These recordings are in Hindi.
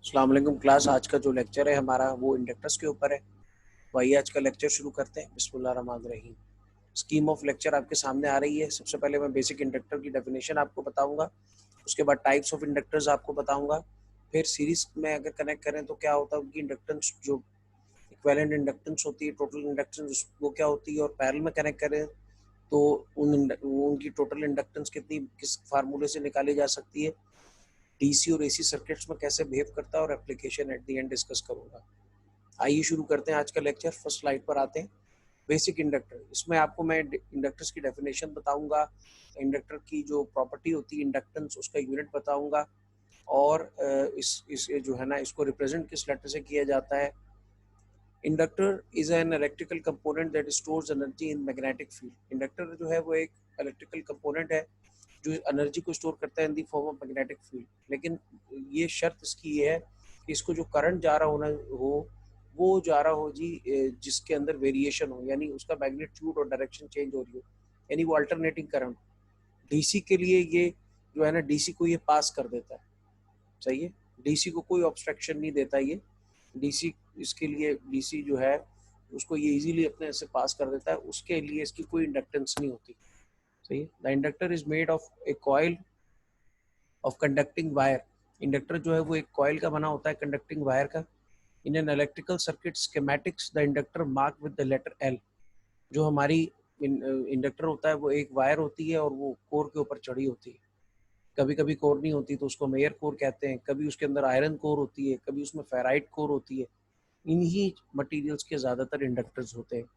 अस्सलाम वालेकुम क्लास। आज का जो लेक्चर है हमारा वो इंडक्टर्स के ऊपर है। तो आइए आज का लेक्चर शुरू करते हैं। बिस्मिल्लाह रहमान रहीम। स्कीम ऑफ लेक्चर आपके सामने आ रही है। सबसे पहले मैं बेसिक इंडक्टर की डेफिनेशन आपको बताऊंगा, उसके बाद टाइप्स ऑफ इंडक्टर्स आपको बताऊंगा, फिर सीरीज में अगर कनेक्ट करें तो क्या होता है, उनकी इंडक्टेंस जो इक्विवेलेंट इंडक्टेंस होती है, टोटल इंडक्टेंस वो क्या होती है, और पैरेलल में कनेक्ट करें तो उनकी टोटल इंडक्टेंस कितनी किस फार्मूले से निकाली जा सकती है, डीसी और एसी सर्किट्स में कैसे बिहेव करता है, और application at the end discuss करूंगा। आइए शुरू करते हैं आज का लेक्चर। फर्स्ट स्लाइड पर आते हैं। बेसिक इंडक्टर, इसमें आपको मैं इंडक्टर्स की डेफिनेशन बताऊंगा, इंडक्टर की जो प्रॉपर्टी होती है इंडक्टेंस उसका यूनिट बताऊंगा, और इस जो है ना इसको रिप्रेजेंट किस लेटर से किया जाता है। Inductor is an electrical component that stores energy in magnetic field. Inductor जो है वो एक इलेक्ट्रिकल कंपोनेंट है जो एनर्जी को स्टोर करता है in the form of magnetic field. लेकिन ये शर्त इसकी ये है कि इसको जो करंट जा रहा होना हो वो जा रहा हो जी जिसके अंदर वेरिएशन हो, यानी उसका मैग्नीट्यूड और डायरेक्शन चेंज हो रही हो, यानी वो अल्टरनेटिंग करंट। डीसी के लिए ये जो है ना डीसी को ये पास कर देता है, सही है। डीसी को कोई ऑब्स्ट्रक्शन नहीं देता ये डीसी। इसके लिए डीसी जो है उसको ये इजीली अपने से पास कर देता है, उसके लिए इसकी कोई इंडक्टेंस नहीं होती, सही है। The inductor is made of A coil of conducting wire. Inductor जो है वो एक कॉइल का बना होता है, कंडक्टिंग वायर का। In an electrical circuit schematics the inductor mark with the letter L. जो हमारी इंडक्टर होता है वो एक वायर होती है और वो कोर के ऊपर चढ़ी होती है। कभी कभी कोर नहीं होती तो उसको मेयर कोर कहते हैं, कभी उसके अंदर आयरन कोर होती है, कभी उसमें फेराइट कोर होती है। इन्हीं मटेरियल्स के ज़्यादातर इंडक्टर्स होते हैं।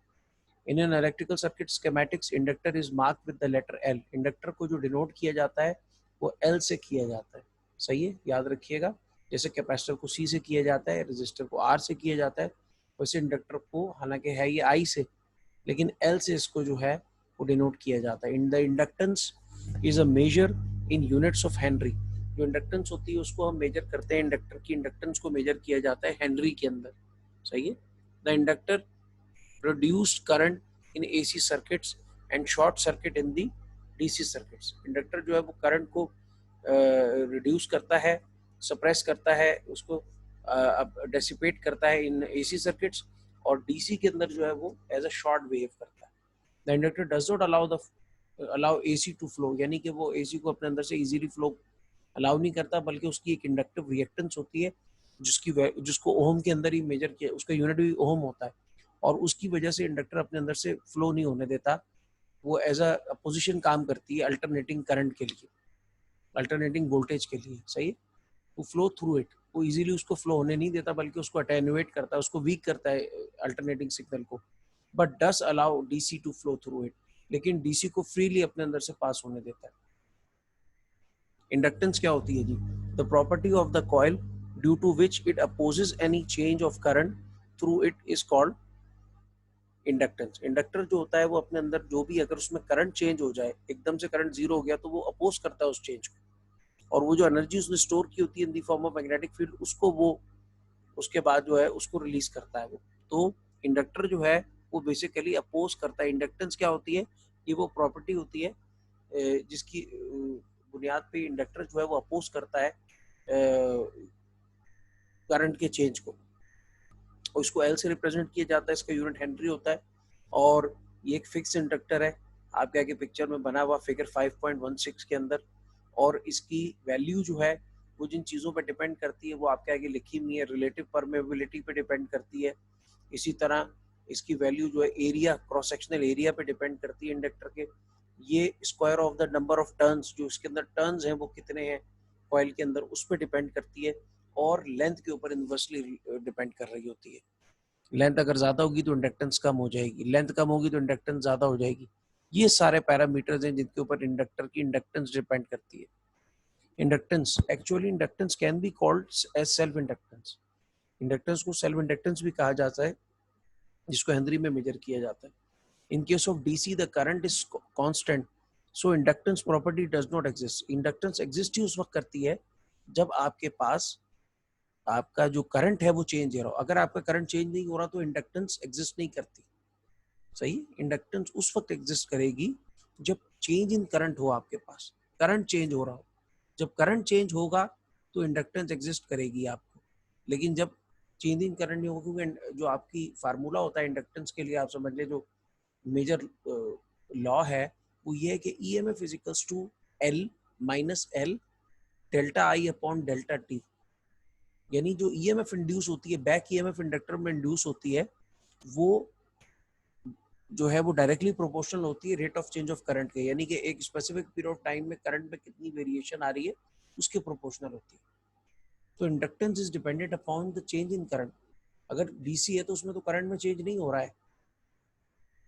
In an electrical circuit schematics inductor is mark with the letter L. Inductor को जो डिनोट किया जाता है वो एल से किया जाता है, सही है, याद रखिएगा। जैसे कैपेसिटर को सी से किया जाता है, रजिस्टर को आर से किया जाता है, वैसे इंडक्टर को, हालांकि है ये आई से, लेकिन एल से इसको जो है वो डिनोट किया जाता है। In the inductance is a measure in units of henry. जो इंडक्टेंस होती है उसको हम मेजर करते हैं, इंडक्टर की इंडक्टेंस को मेजर किया जाता है हेनरी के अंदर, सही है। The inductor reduced current in AC circuits and short circuit in the DC circuits। Inductor जो है वो करंट को रिड्यूस करता है, सप्रेस करता है, उसको डेसिपेट करता है इन AC सर्किट्स, और DC के अंदर जो है वो एज अ शॉर्ट बिहेव करता है। The inductor does not allow AC to flow, यानी कि वो AC को अपने अंदर से इजीली फ्लो अलाउ नहीं करता, बल्कि उसकी एक इंडक्टिव रिएक्टेंस होती है जिसको ओम के अंदर ही मेजर किया, उसका यूनिट भी ओम होता है, और उसकी वजह से इंडक्टर अपने अंदर से फ्लो नहीं होने देता। वो एज अ पोजिशन काम करती है अल्टरनेटिंग करंट के लिए, अल्टरनेटिंग वोल्टेज के लिए, सही है। टू फ्लो थ्रू इट, वो इजीली उसको फ्लो होने नहीं देता, बल्कि उसको अटेन्यूएट करता है, उसको वीक करता है अल्टरनेटिंग सिग्नल को। But does allow DC to flow through it, लेकिन डीसी को फ्रीली अपने अंदर से पास होने देता है। इंडक्टेंस क्या होती है जी? The property of the coil due to which it opposes any change of current through it is called inductance. Inductor जो होता है वो अपने अंदर जो भी, अगर उसमें करंट चेंज हो जाए, एकदम से करंट जीरो हो गया, तो वो अपोज करता है उस चेंज को, और वो जो एनर्जी उसने स्टोर की होती है in the form of magnetic field, उसको वो उसके बाद जो है उसको रिलीज करता है वो। तो इंडक्टर जो है वो बेसिकली अपोज करता है। इंडक्टेंस क्या होती है? ये वो प्रॉपर्टी होती है जिसकी बुनियाद पे इंडक्टर जो है वो अपोज करता है करंट के चेंज को, और इसको एल से रिप्रेजेंट किया जाता है, इसका यूनिट हेनरी होता है, और ये एक फिक्स इंडक्टर है, आपके आगे पिक्चर में बना हुआ फिगर 5.16 के अंदर। और इसकी वैल्यू जो है वो जिन चीज़ों पर डिपेंड करती है वो आपके आगे लिखी हुई है। रिलेटिव परमेबिलिटी पे डिपेंड करती है, इसी तरह इसकी वैल्यू जो है एरिया, क्रॉस सेक्शनल एरिया पे डिपेंड करती है इंडक्टर के। ये square of the number of turns, जो इसके अंदर टर्न्स हैं वो कितने हैं कॉइल के अंदर, उस पर डिपेंड करती है, और लेंथ के ऊपर इन्वर्सली डिपेंड कर रही होती है। लेंथ अगर ज़्यादा होगी तो इंडक्टेंस कम हो जाएगी, लेंथ कम होगी तो इंडक्टेंस ज़्यादा हो जाएगी। ये सारे पैरामीटर्स हैं जिनके ऊपर इंडक्टर की इंडक्टेंस डिपेंड करती है। Inductance, actually inductance can be called as self inductance. Inductance को सेल्फ इंडक्टेंस भी कहा जाता है, जिसको हेनरी में मेजर किया जाता है। In case of DC the current is constant, so inductance property does not exist. Inductance exist ही उस वक्त करती है जब आपके पास आपका जो करंट है वो चेंज हो रहा हो। अगर आपका करंट चेंज नहीं हो रहा तो इंडक्टेंस एग्जिस्ट नहीं करती, सही। इंडक्टेंस उस वक्त एग्जिस्ट करेगी जब चेंज इन करंट हो, आपके पास करंट चेंज हो रहा हो। जब करंट चेंज होगा तो इंडक्टेंस एग्जिस्ट करेगी आपको। लेकिन जब चेंज इन करंट नहीं होगा, क्योंकि जो आपकी फार्मूला होता है इंडक्टेंस के लिए, आप समझ ले जो मेजर लॉ है वो ये है कि EMF is equals to L minus L delta I upon delta T। यानी जो EMF इंड्यूस होती है, बैक EMF इंडक्टर में इंड्यूस होती है, वो जो है वो डायरेक्टली प्रोपोर्शनल होती है rate of change of current के, यानी कि एक स्पेसिफिक पीरियड ऑफ टाइम में करंट में कितनी वेरिएशन आ रही है उसके प्रोपोर्शनल होती है। तो inductance is dependent upon the change in current. अगर DC है तो उसमें तो करंट में चेंज नहीं हो रहा है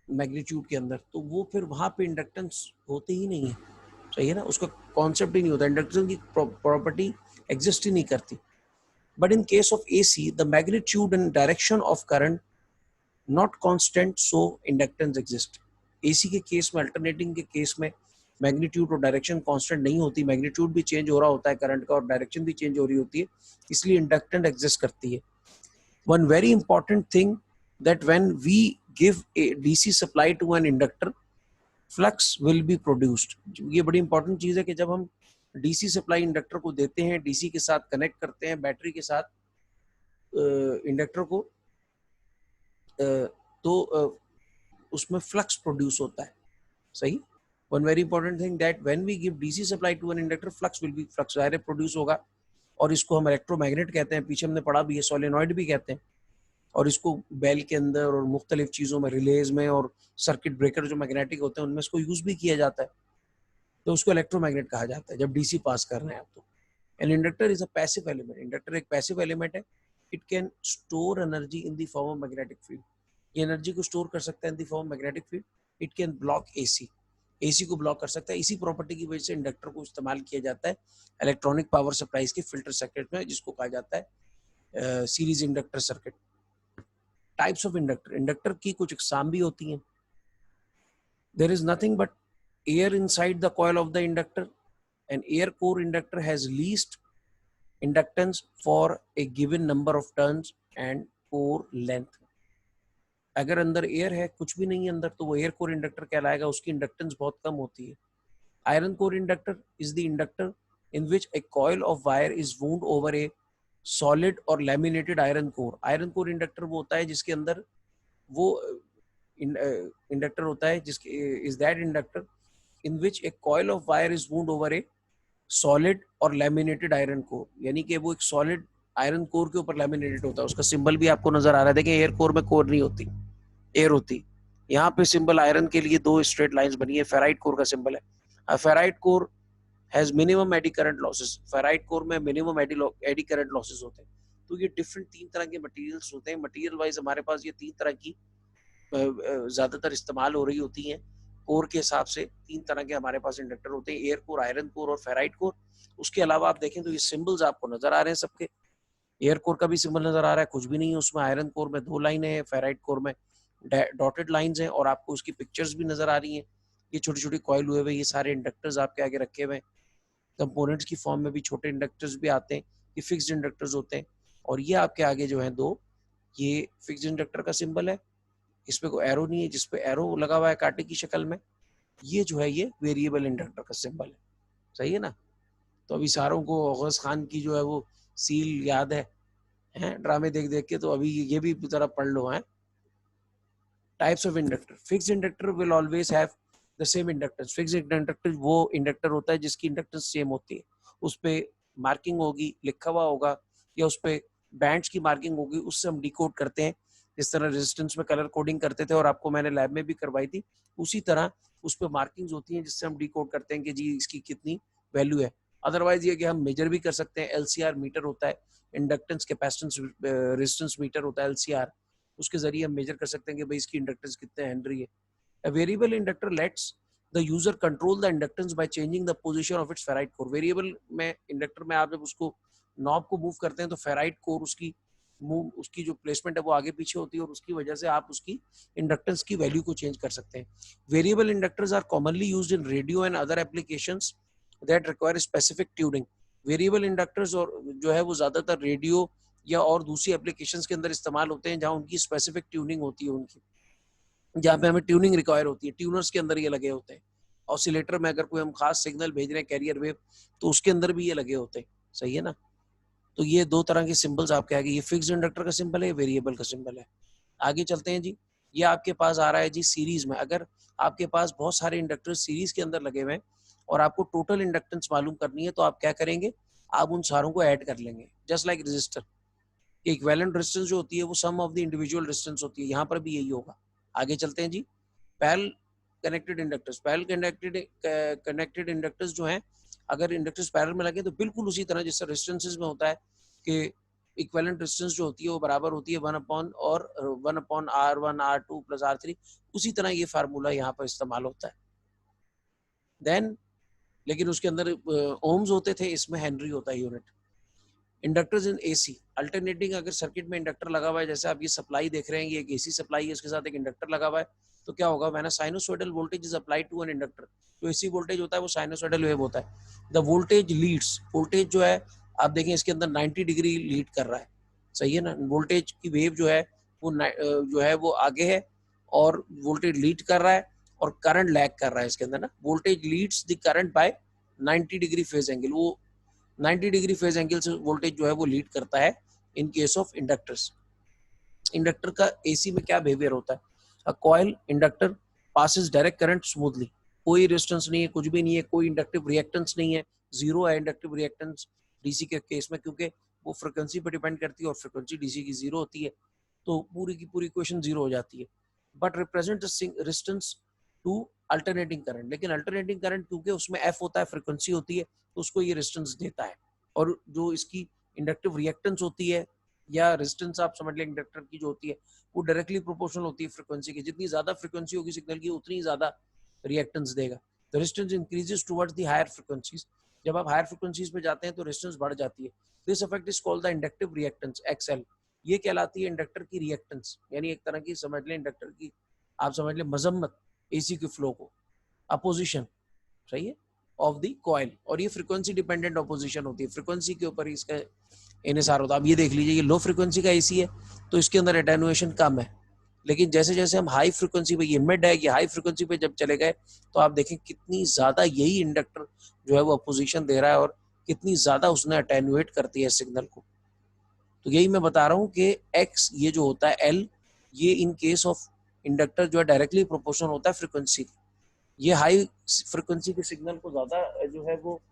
मैग्नीट्यूड के अंदर, तो वो फिर वहां पे इंडक्टेंस होते ही नहीं है, सही है ना, उसका कॉन्सेप्ट ही नहीं होता, इंडक्टेंस की प्रॉपर्टी एग्जिस्ट ही नहीं करती। But in case of AC the magnitude and direction of current not constant, so inductance exist. AC के केस में, अल्टरनेटिंग के केस में मैग्नीट्यूड और डायरेक्शन कांस्टेंट नहीं होती, मैग्नीट्यूड भी चेंज हो रहा होता है करंट का और डायरेक्शन भी चेंज हो रही होती है, इसलिए इंडक्टेंस एग्जिस्ट करती है। One very important thing that when we give a DC supply to an inductor, flux will be produced। ये बड़ी इंपॉर्टेंट चीज है कि जब हम DC सप्लाई इंडक्टर को देते हैं, DC के साथ कनेक्ट करते हैं बैटरी के साथ इंडक्टर को, तो उसमें फ्लक्स प्रोड्यूस होता है, सही। One very important thing that when we give DC supply to an inductor, flux will be, flux direct produce होगा, और इसको हम इलेक्ट्रोमैग्नेट कहते हैं, पीछे हमने पढ़ा भी है, सोलेनॉइड भी कहते हैं, और इसको बेल के अंदर और मुख्तलिफ चीज़ों में, रिलेज में और सर्किट ब्रेकर जो मैग्नेटिक होते हैं उनमें इसको यूज़ भी किया जाता है, तो उसको इलेक्ट्रोमैग्नेट कहा जाता है जब DC पास कर रहे हैं आप। तो an inductor is a passive element, inductor एक पैसिव एलिमेंट है, it can store energy in the form of magnetic field, ये एनर्जी को स्टोर कर सकता है in the form of magnetic field. It can block AC को ब्लॉक कर सकता है, इसी प्रॉपर्टी की वजह से इंडक्टर को इस्तेमाल किया जाता है इलेक्ट्रॉनिक पावर सप्लाईज के फिल्टर सर्किट में, जिसको कहा जाता है series inductor circuit. Types of inductor, inductor की कुछ इकसाम भी होती हैं। There is nothing but air inside the coil of the inductor, an air core inductor has least inductance for a given number of turns and core length. अगर अंदर एयर है, कुछ भी नहीं है अंदर, तो वो एयर कोर इंडक्टर कहलाएगा, उसकी इंडक्टेंस बहुत कम होती है। Iron core inductor is the inductor in which a coil of wire is wound over a solid or laminated iron core। Iron core inductor वो होता है जिसके अंदर वो इंडक्टर होता है जिसके is that inductor in which a coil of wire is wound over a solid or laminated iron core, यानी कि वो एक सॉलिड आयरन कोर के ऊपर लैमिनेटेड होता है। उसका सिंबल भी आपको नजर आ रहा है, देखिए एयर कोर में कोर नहीं होती, एयर होती। यहाँ पे सिंबल आयरन के लिए दो स्ट्रेट लाइंस बनी है, फेराइट कोर का सिंबल है। Ferrite core has minimum eddy current losses, ferrite core में मिनिमम एडी करंट लॉसेस होते हैं। तो ये डिफरेंट तीन तरह के मटेरियल्स होते हैं, मटेरियल वाइज हमारे पास ये तीन तरह की ज्यादातर इस्तेमाल हो रही होती हैं। कोर के हिसाब से तीन तरह के हमारे पास इंडक्टर होते हैं, एयर कोर, आयरन कोर और फेराइट कोर। उसके अलावा आप देखें तो ये सिंबल्स आपको नजर आ रहे हैं सबके, एयर कोर का भी सिंबल नजर आ रहा है, कुछ भी नहीं है उसमें। आयरन कोर में 2 लाइनें हैं, फेराइट कोर में डॉटेड लाइंस हैं, और आपको उसकी पिक्चर्स भी नजर आ रही हैं। ये छोटी छोटी कॉइल हुए हुए ये सारे इंडक्टर्स आपके आगे रखे हुए हैं। कंपोनेंट्स की फॉर्म में भी छोटे इंडक्टर्स भी आते हैं, ये फिक्स्ड इंडक्टर्स होते हैं। और ये आपके आगे जो है दो, ये फिक्स्ड इंडक्टर का सिंबल है, इस पे कोई एरो नहीं है, जिस पे एरो लगा हुआ है कांटे की शक्ल में, ये जो है ये वेरिएबल इंडक्टर का सिंबल है, सही है ना। तो अभी सारों को गौस खान की जो है वो सील याद है, ड्रामे देख देख के, तो अभी ये भी जरा पढ़ लो है। Types of inductor, fixed inductor will always have the same inductance. Fixed inductor वो इंडक्टर होता है जिसकी इंडक्टेंस सेम होती है, उस पे मार्किंग होगी, लिखा हुआ होगा, या उस पे बैंड्स की मार्किंग होगी, उससे हम डिकोड करते हैं। जिस तरह रेजिस्टेंस में कलर कोडिंग करते थे और आपको मैंने लैब में भी करवाई थी, उसी तरह उस पे मार्किंग्स होती हैं जिससे हम डिकोड करते हैं कि जी इसकी कितनी वैल्यू है। अदरवाइज ये कि हम मेजर भी कर सकते हैं, LCR मीटर होता है, इंडक्टेंस कैपेसिटेंस रेजिस्टेंस मीटर होता है LCR, उसके जरिए हम मेजर कर सकते हैं कि भाई इसकी इंडक्टेंस कितने हेनरी है। A variable inductor lets the user control the inductance by changing the position of its ferrite core। Variable में इंडक्टर में आप जब उसको नॉब को मूव करते हैं तो फेराइट कोर उसकी जो प्लेसमेंट है वो आगे पीछे होती है, और उसकी वजह से आप उसकी इंडक्टेंस की वैल्यू को चेंज कर सकते हैं। Variable inductors are commonly used in radio and other applications that require specific tuning. Variable inductors और जो है वो ज्यादातर रेडियो या और दूसरी एप्लीकेशंस के अंदर इस्तेमाल होते हैं जहां उनकी स्पेसिफिक ट्यूनिंग होती है, उनकी जहाँ पे हमें ट्यूनिंग रिक्वायर होती है, ट्यूनर्स के अंदर ये लगे होते हैं। ऑसिलेटर में अगर कोई हम खास सिग्नल भेज रहे हैं कैरियर वेव, तो उसके अंदर भी ये लगे होते हैं, सही है ना। तो ये दो तरह के सिंबल्स आपके आगे, ये फिक्स्ड इंडक्टर का सिंबल है, वेरिएबल का सिंबल है। आगे चलते हैं जी। ये आपके पास आ रहा है जी सीरीज में। अगर आपके पास बहुत सारे इंडक्टर सीरीज के अंदर लगे हुए हैं और आपको टोटल इंडक्टेंस मालूम करनी है, तो आप क्या करेंगे, आप उन सारों को ऐड कर लेंगे। Just like resistor, equivalent resistance जो होती है वो sum of the individual resistance होती है, यहाँ पर भी यही होगा। आगे चलते हैं जी। Parallel connected inductors, parallel connected inductors जो हैं, अगर इंडक्टर्स पैरेलल में लगे तो बिल्कुल उसी तरह जैसे रेजिस्टेंसेस में होता है कि इक्विवेलेंट रेजिस्टेंस जो होती है वो बराबर होती है 1/R1 R2 प्लस R3, उसी तरह ये फार्मूला यहाँ पर इस्तेमाल होता है। देन लेकिन उसके अंदर ओम्स होते थे, इसमें हेनरी होता है unit. Inductors in AC alternating, अगर सर्किट में इंडक्टर लगा हुआ है, जैसे आप ये सप्लाई देख रहे हैं, ये एक एसी सप्लाई है, उसके साथ एक इंडक्टर लगा हुआ है, तो क्या होगा, when a sinusoidal voltage is applied to an inductor, जो एसी वोल्टेज होता है वो साइनोसॉइडल वेव होता है। द वोल्टेज लीड्स, वोल्टेज जो है आप देखें इसके अंदर 90 डिग्री लीड कर रहा है, सही है ना। वोल्टेज की वेव जो है वो जो है वो आगे है और वोल्टेज लीड कर रहा है और करंट लैग कर रहा है इसके अंदर ना। Voltage leads the current by 90 degree phase angle, वो 90 डिग्री फेज एंगल से वोल्टेज जो है वो लीड करता है in case of inductors. Inductor का एसी में क्या बिहेवियर होता है, a coil inductor passes direct current smoothly, कोई रेजिस्टेंस नहीं है, कुछ भी नहीं है, कोई इंडक्टिव रिएक्टेंस नहीं है, जीरो है इंडक्टिव रिएक्टेंस डीसी के केस में, क्योंकि वो फ्रिक्वेंसी पर डिपेंड करती है और फ्रिक्वेंसी डीसी की जीरो होती है, तो पूरी की पूरी इक्वेशन जीरो हो जाती है। But represent resistance to alternating current, लेकिन अल्टरनेटिंग करंट क्योंकि उसमें एफ होता है, फ्रिक्वेंसी होती है, तो उसको ये रेजिस्टेंस देता है। और जो इसकी इंडक्टिव रिएक्टेंस होती है या रेजिस्टेंस आप समझ लें इंडक्टर की जो होती है, वो डायरेक्टली प्रोपोर्शनल होती है फ्रिक्वेंसी की, जितनी ज्यादा फ्रिक्वेंसी होगी सिग्नल की उतनी ज्यादा रिएक्टेंस देगा। तो resistance increases towards the higher frequencies, जब आप हायर फ्रिक्वेंसीज पे जाते हैं तो रेजिस्टेंस बढ़ जाती है। This effect is called the inductive reactance XL, ये कहलाती है इंडक्टर की रिएक्टेंस, यानी एक तरह की समझ लें इंडक्टर की, आप समझ लें मजम्मत एसी के फ्लो को, अपोजिशन, सही है, ऑफ द कॉइल। और ये फ्रीक्वेंसी डिपेंडेंट ऑपोजिशन होती है, फ्रीक्वेंसी के ऊपर इसका इन्हिसार होता है। अब ये देख लीजिए, ये लो फ्रीक्वेंसी का एसी है तो इसके अंदर एटेनुएशन कम है, लेकिन जैसे जैसे हम हाई फ्रीक्वेंसी पे, ये मिड है, ये हाई फ्रीक्वेंसी पे जब चले गए तो आप देखें कितनी ज्यादा यही इंडक्टर जो है वो अपोजिशन दे रहा है और कितनी ज्यादा उसने अटेनुएट करती है सिग्नल को। तो यही मैं बता रहा हूँ कि एक्स ये जो होता है एल, ये इन केस ऑफ इंडक्टर जो है डायरेक्टली प्रोपोर्शनल होता है फ्रीक्वेंसी। ये हाई फ्रीक्वेंसी के सिग्नल को ज्यादा जो है वो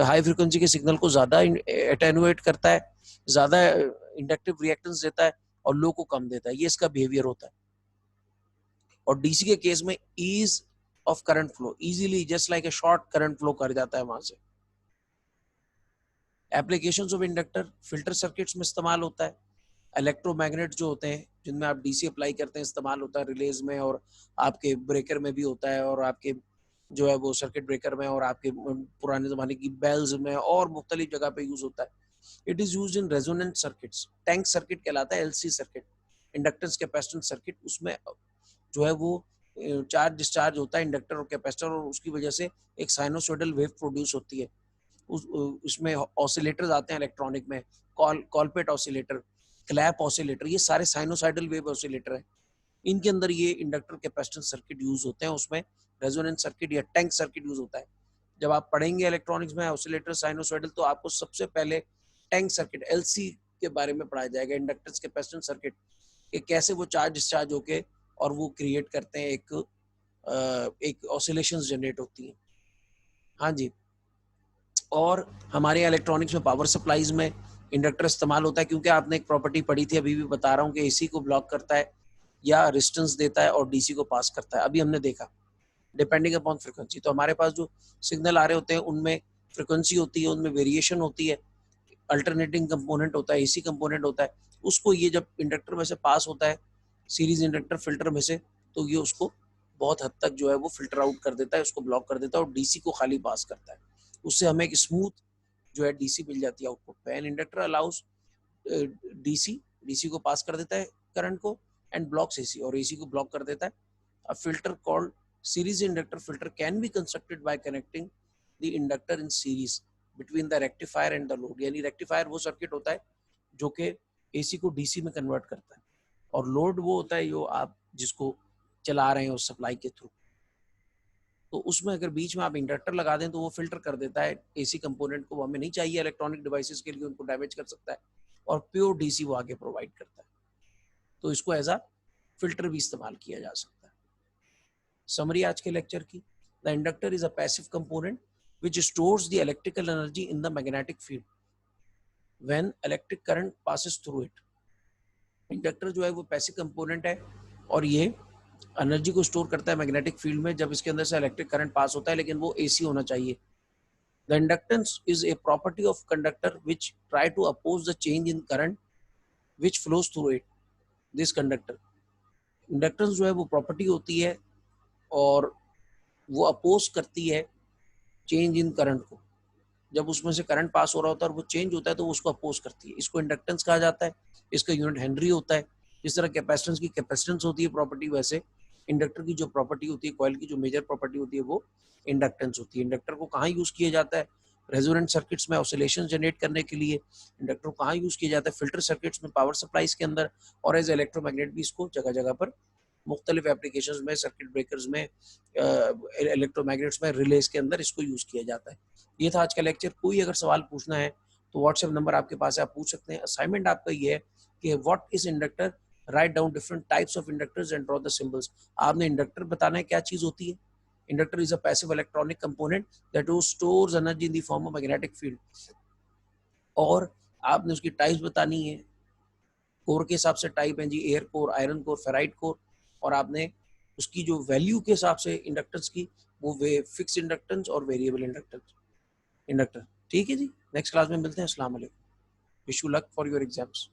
हाई फ्रीक्वेंसी के सिग्नल को ज्यादा एटेनुएट करता है, ज्यादा इंडक्टिव रिएक्टेंस देता है और लो को कम देता है, ये इसका बिहेवियर होता है। और डीसी के केस में ease of current flow, easily just like a short current flow कर जाता है वहां से। Applications of inductor filter circuits में इस्तेमाल होता है, इलेक्ट्रोमैग्नेट जो होते हैं जिनमें आप डीसी अप्लाई करते हैं इस्तेमाल होता है, रिलेज में और आपके ब्रेकर में भी होता है, और आपके जो है वो सर्किट ब्रेकर में और आपके पुराने जमाने की बेल्स में और मुख्तलिफ जगह पे यूज होता है। It is use in resonant circuits, tank circuit कहलाता है, LC circuit, inductance capacitance circuit, उसमें जो है वो चार्ज डिस्चार्ज होता है इंडक्टर और कैपेसिटर, और उसकी वजह से एक साइनोसॉइडल वेव प्रोड्यूस होती है। उसमें ऑसिलेटर्स आते हैं इलेक्ट्रॉनिक में, कॉलपेट ऑसिलेटर, क्लैप ऑसिलेटर, ये सारे साइनोसाइडल वेव ऑसिलेटर हैं। इनके अंदर ये इंडक्टर कैपेसिटेंस सर्किट यूज होते हैं, उसमें रेजोनेंस सर्किट या टैंक सर्किट यूज होता है। जब आप पढ़ेंगे इलेक्ट्रॉनिक्स में ऑसिलेटर साइनोसाइडल, तो आपको सबसे पहले टैंक सर्किट एलसी के बारे में पढ़ाया जाएगा, इंडक्टेंस कैपेसिटेंस सर्किट, कि कैसे वो चार्ज डिस्चार्ज होके और वो क्रिएट करते हैं, एक ऑसिलेशंस जनरेट होती हैं। हाँ जी। और हमारे इलेक्ट्रॉनिक्स में पावर सप्लाईज में इंडक्टर इस्तेमाल होता है, क्योंकि आपने एक प्रॉपर्टी पढ़ी थी, अभी भी बता रहा हूँ, कि एसी को ब्लॉक करता है या रेजिस्टेंस देता है और डीसी को पास करता है। अभी हमने देखा डिपेंडिंग अपॉन फ्रिक्वेंसी, तो हमारे पास जो सिग्नल आ रहे होते हैं उनमें फ्रिक्वेंसी होती है, उनमें वेरिएशन होती है, अल्टरनेटिंग कंपोनेंट होता है, एसी कंपोनेंट होता है, उसको ये जब इंडक्टर में से पास होता है, सीरीज इंडक्टर फिल्टर में से, तो ये उसको बहुत हद तक जो है वो फिल्टर आउट कर देता है, उसको ब्लॉक कर देता है और डीसी को खाली पास करता है। उससे हमें एक स्मूथ जो है डीसी मिल जाती है आउटपुट पे। An inductor allows DC, DC को पास कर देता है करंट को, एंड ब्लॉक्स एसी, और एसी को ब्लॉक कर देता है। A filter called series inductor filter can be constructed by connecting the inductor in series between the rectifier and the load, यानी रेक्टिफायर वो सर्किट होता है जो कि एसी को डीसी में कन्वर्ट करता है, और लोड वो होता है जो आप जिसको चला रहे हैं उस सप्लाई के थ्रू। तो उसमें अगर बीच में आप इंडक्टर लगा दें तो वो फिल्टर कर देता है एसी कंपोनेंट को, वो हमें नहीं चाहिए इलेक्ट्रॉनिक डिवाइसेस के लिए, उनको डैमेज कर सकता है, और प्योर डीसी वो आगे प्रोवाइड करता है। तो इसको एज अ फिल्टर भी इस्तेमाल किया जा सकता है। समरी आज के लेक्चर की, the inductor is a passive component which stores the electrical energy in the magnetic field when electric current passes through it। Inductor जो है वो पैसिव कंपोनेंट है और ये एनर्जी को स्टोर करता है मैग्नेटिक फील्ड में जब इसके अंदर से इलेक्ट्रिक करंट पास होता है, लेकिन वो एसी होना चाहिए। The inductance is a property of conductor which try to oppose the change in current which flows through it this conductor. Inductance जो है वो प्रॉपर्टी होती है और वो अपोज करती है चेंज इन करंट को। जब उसमें से करंट पास हो रहा होता है और वो चेंज होता है तो वो उसको अपोज करती है। इसको इंडक्टेंस कहा जाता है। इसका यूनिट हेनरी होता है। जिस तरह कैपेसिटेंस की कैपेसिटेंस होती है प्रॉपर्टी, वैसे इंडक्टर की जो प्रॉपर्टी होती है, कॉइल की जो मेजर प्रॉपर्टी होती है, वो इंडक्टेंस होती है। इंडक्टर को कहाँ यूज किया जाता है? रेजोनेंट सर्किट्स में ऑसिलेशन जनरेट करने के लिए। इंडक्टर को कहाँ यूज किया जाता है? फिल्टर सर्किट्स में, पावर सप्लाईज के अंदर, और एज इलेक्ट्रोमैग्नेट भी इसको जगह जगह पर मुख्तलिफ एप्लीकेशन में, सर्किट ब्रेकर्स में, इलेक्ट्रोमैग्नेट्स में, रिलेज के अंदर इसको यूज किया जाता है। ये था आज का लेक्चर। कोई अगर सवाल पूछना है तो व्हाट्सएप नंबर आपके पास है, आप पूछ सकते हैं। असाइनमेंट आपका ये है कि what is inductor, write down different types of inductors and draw the symbols. आपने इंडक्टर बताना है क्या चीज होती है। Inductor is a passive electronic component that stores energy in the form of magnetic field, और आपने उसकी टाइप्स बतानी है। कोर के हिसाब से टाइप है जी, air core, iron core, ferrite core, और आपने उसकी जो वैल्यू के हिसाब से इंडक्टेंस की, वो वे फिक्स इंडक्टेंस और वेरिएबल इंडक्टर। ठीक है जी, नेक्स्ट क्लास में मिलते हैं। अस्सलाम वालेकुम। Wish you luck for your exams.